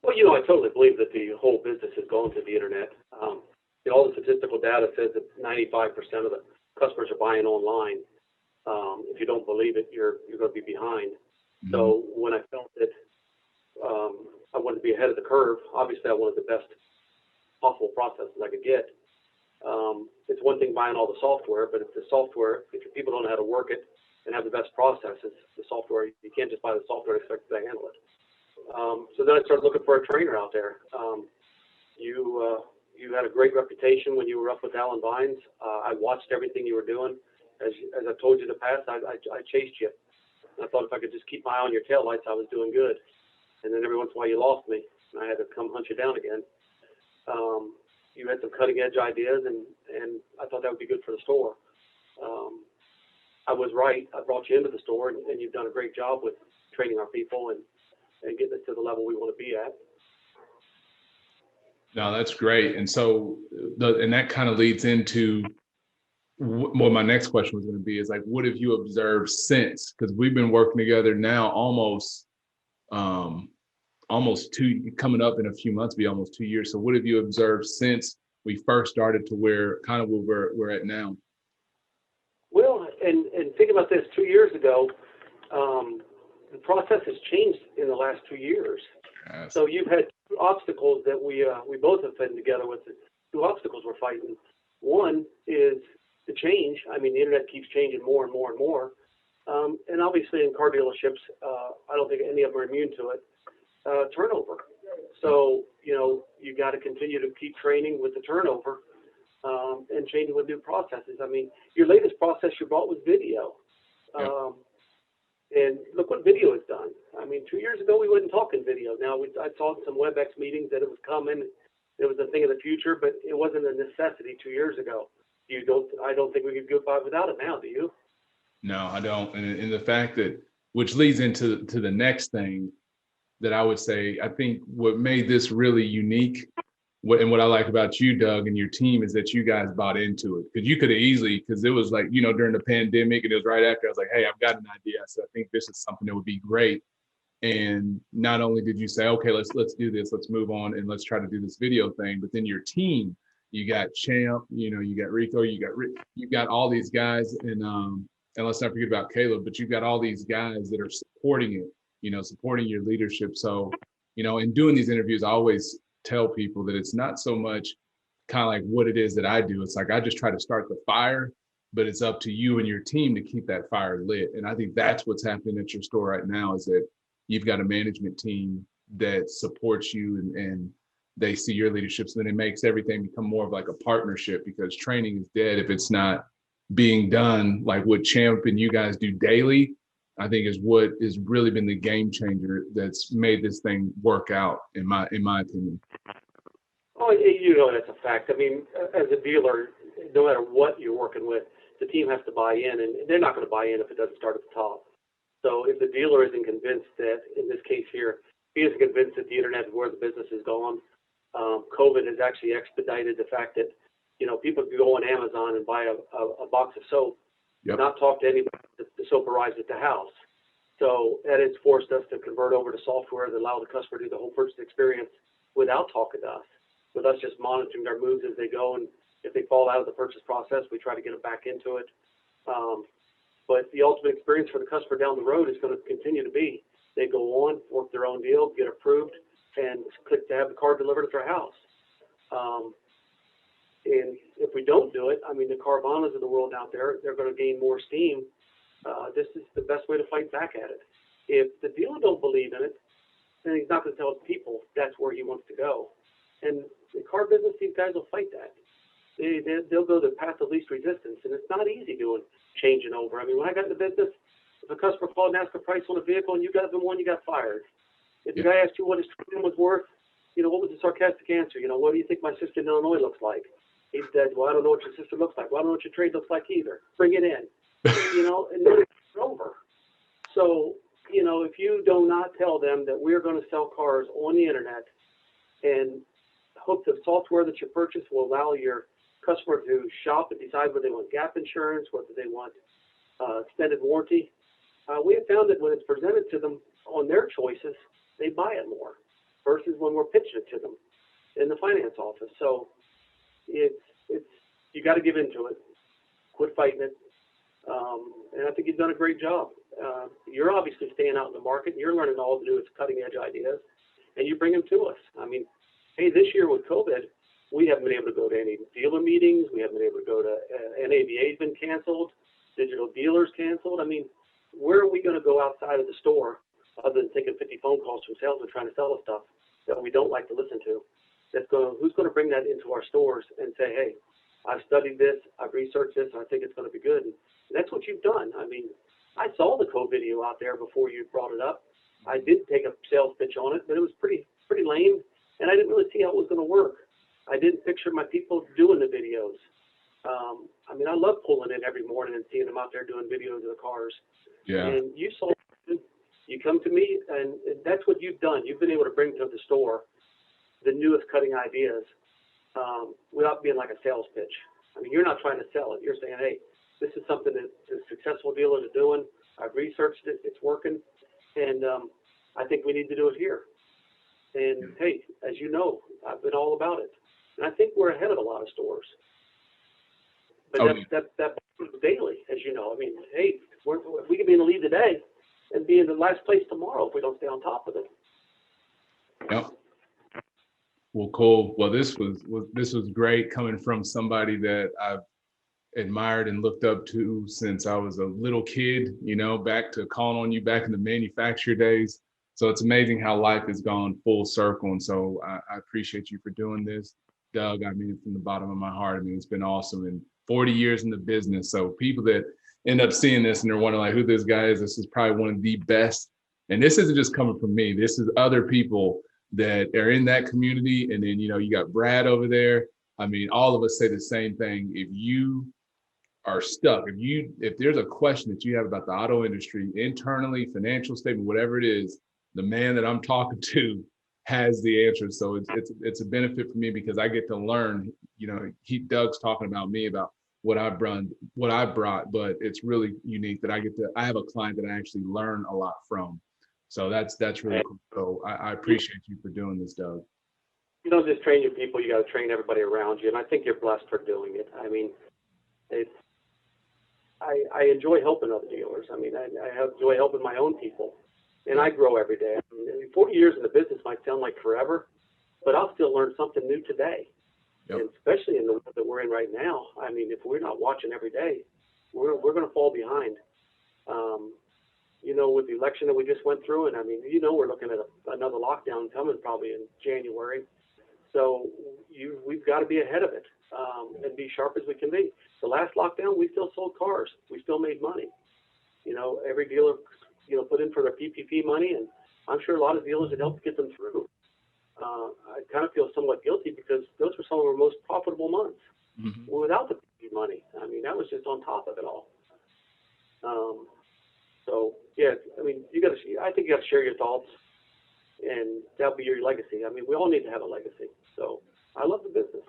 Well, I totally believe that the whole business is going to the internet. All the statistical data says that 95% of the customers are buying online. If you don't believe it, you're going to be behind. Mhm. So when I felt that I wanted to be ahead of the curve, obviously I wanted the best possible processes I could get. It's one thing buying all the software, but if your people don't know how to work it and have the best processes, the software, you can't just buy the software and expect it to handle it. So then I started looking for a trainer out there. You had a great reputation when you were up with Alan Vines. I watched everything you were doing. As I told you in the past, I chased you. I thought if I could just keep my eye on your taillights, I was doing good. And then every once in a while you lost me, and I had to come hunt you down again. You had some cutting edge ideas, and I thought that would be good for the store. I was right. I brought you into the store, and you've done a great job with training our people and getting us to the level we want to be at. No, that's great. And so, and that kind of leads into what my next question was going to be is like, what have you observed since? Because we've been working together now um, almost coming up in a few months, be almost 2 years. So what have you observed since we first started to where we're at now? Well, and think about this, 2 years ago, the process has changed in the last 2 years. Yes. So you've had two obstacles that we both have been together with. Two obstacles we're fighting. One is the change. I mean, the internet keeps changing more and more and more. And obviously in car dealerships, I don't think any of them are immune to it. Turnover. So, you got to continue to keep training with the turnover and changing with new processes. I mean, your latest process you brought was video. Yep. And look what video has done. I mean, 2 years ago, we wasn't talking video. Now, I saw in some WebEx meetings that it was coming. It was a thing of the future, but it wasn't a necessity 2 years ago. I don't think we could go by without it now, do you? No, I don't. And the fact that, which leads into the next thing that I would say, I think what made this really unique, what I like about you, Doug, and your team is that you guys bought into it. Because you could have easily, because it was like, during the pandemic, and it was right after, I was like, hey, I've got an idea. So I think this is something that would be great. And not only did you say, okay, let's do this, let's move on, and let's try to do this video thing, but then your team, you got Champ, you got Rico, you got all these guys, and let's not forget about Caleb, but you've got all these guys that are supporting it, supporting your leadership. So, in doing these interviews, I always tell people that it's not so much kind of like what it is that I do. It's like I just try to start the fire, but it's up to you and your team to keep that fire lit. And I think that's what's happening at your store right now is that you've got a management team that supports you and they see your leadership. So then it makes everything become more of like a partnership because training is dead if it's not being done like what Champ and you guys do daily. I think is what has really been the game changer that's made this thing work out in my opinion. Oh, that's a fact. I mean, as a dealer, no matter what you're working with, the team has to buy in, and they're not going to buy in if it doesn't start at the top. So if the dealer isn't convinced that, in this case here, he isn't convinced that the internet is where the business is going, COVID has actually expedited the fact that, people can go on Amazon and buy a box of soap, Yep. not talk to anybody. The soap arrives at the house. So that has forced us to convert over to software that allows the customer to do the whole purchase experience without talking to us, with us just monitoring their moves as they go. And if they fall out of the purchase process, we try to get them back into it. But the ultimate experience for the customer down the road is going to continue to be they go on, work their own deal, get approved, and click to have the car delivered at their house. And if we don't do it, I mean, the Carvanas of the world out there, they're going to gain more steam. This is the best way to fight back at it. If the dealer don't believe in it, then he's not going to tell his people that's where he wants to go. And the car business, these guys will fight that. They'll go the path of least resistance, and it's not easy changing over. I mean, when I got into business, if a customer called and asked a price on a vehicle and you got them one, you got fired. If the guy asked you what his trade was worth, what was the sarcastic answer? What do you think my sister in Illinois looks like? He said, well, I don't know what your sister looks like. Well, I don't know what your trade looks like either. Bring it in. And then it's over. So, if you do not tell them that we're going to sell cars on the internet and hope the software that you purchase will allow your customer to shop and decide whether they want gap insurance, whether they want extended warranty, we have found that when it's presented to them on their choices, they buy it more. versus when we're pitching it to them in the finance office. So it's you got to give into it, quit fighting it, and I think you've done a great job. You're obviously staying out in the market. You're learning all the newest cutting edge ideas, and you bring them to us. I mean, hey, this year with COVID, we haven't been able to go to any dealer meetings. We haven't been able to go to NAVA's been canceled, digital dealers canceled. I mean, where are we going to go outside of the store other than taking 50 phone calls from salesmen trying to sell us stuff that we don't like to listen to? Who's going to bring that into our stores and say, hey, I've studied this, I've researched this, and I think it's going to be good. And that's what you've done. I mean, I saw the code video out there before you brought it up. I did take a sales pitch on it, but it was pretty lame, and I didn't really see how it was going to work. I didn't picture my people doing the videos. I mean, I love pulling in every morning and seeing them out there doing videos of the cars. Yeah. And you come to me, and that's what you've done. You've been able to bring to the store the newest cutting ideas without being like a sales pitch. I mean, you're not trying to sell it. You're saying, hey, this is something that the successful dealers are doing. I've researched it. It's working. And I think we need to do it here. And, hey, as you know, I've been all about it. And I think we're ahead of a lot of stores. But that daily, as you know. I mean, hey, we could be in the lead today and be in the last place tomorrow if we don't stay on top of it. Yep. Well, cool. Well, this was great coming from somebody that I've admired and looked up to since I was a little kid, you know, back to calling on you back in the manufacturer days. So it's amazing how life has gone full circle. And so I appreciate you for doing this, Doug. I mean it from the bottom of my heart. I mean, it's been awesome. And 40 years in the business. So people that end up seeing this and they're wondering like who this guy is, this is probably one of the best. And this isn't just coming from me. This is other people that are in that community. And then, you know, you got Brad over there. I mean, all of us say the same thing. If you are stuck, if there's a question that you have about the auto industry internally, financial statement, whatever it is, the man that I'm talking to has the answer. So it's a benefit for me because I get to learn, you know, Doug's talking about me about what I brought, but it's really unique that I have a client that I actually learn a lot from. So that's really cool. So I appreciate you for doing this, Doug. You don't just train your people, you got to train everybody around you. And I think you're blessed for doing it. I mean, I enjoy helping other dealers. I mean, I enjoy helping my own people. And I grow every day. I mean, 40 years in the business might sound like forever, but I'll still learn something new today. Yep. And especially in the world that we're in right now. I mean, if we're not watching every day, we're going to fall behind. You know, with the election that we just went through, and I mean, you know, we're looking at another lockdown coming probably in January. So we've got to be ahead of it and be sharp as we can be. The last lockdown, we still sold cars. We still made money. You know, every dealer, you know, put in for their PPP money, and I'm sure a lot of dealers had helped get them through. I kind of feel somewhat guilty because those were some of our most profitable months without the PPP money. I mean, that was just on top of it all. So yeah, I mean, I think you got to share your thoughts, and that'll be your legacy. I mean, we all need to have a legacy. So I love the business.